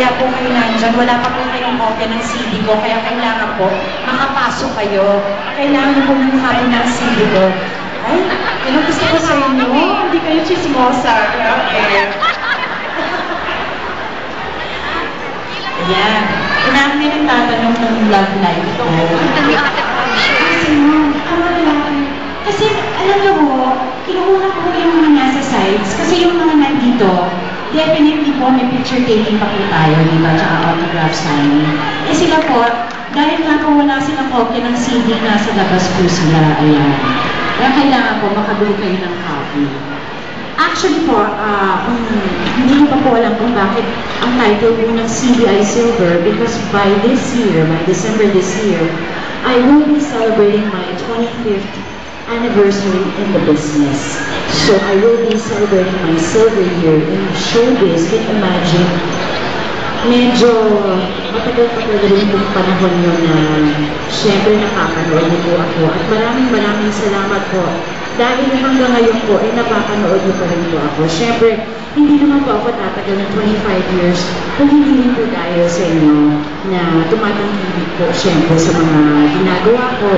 kaya po kayo nandyan. Wala pa po kayong kopya ng CD ko, kaya kailangan po makapasok kayo. Kailangan po ng copy ng CD ko. Ay, ano gusto ko sa inyo? Hindi kayo chismosa. Okay. Ayan. Inamin may nagtatanong ng love life. Kasi, alam niyo po, kinukuha ko yung mga nasa sites, kasi yung mga nandito, definitely po may picture taking pa po tayo, di ba? Tsaka autograph signing. Eh sila po, dahil nga po wala silang kopya ng CD, nasa labas po sila, ayan. Kaya kailangan po makabili kayo ng copy. Actually po, hindi ko pa po alam kung bakit ang title po ng CDI Silver, because by this year, by December this year, I will be celebrating my 25th anniversary in the business. So I will be celebrating my silver year in showbiz. Can you imagine? Medyo matagal-tagal rin itong panahon yun na syempre nakakanood niyo po ako. At maraming salamat po. Dahil hanggang ngayon po ay napapanood niyo pa rin po ako. Syempre, hindi naman po ako tatagal ng 25 years kung hindi rin po dahil sa inyo na tumatangkilik po syempre sa mga ginagawa ko,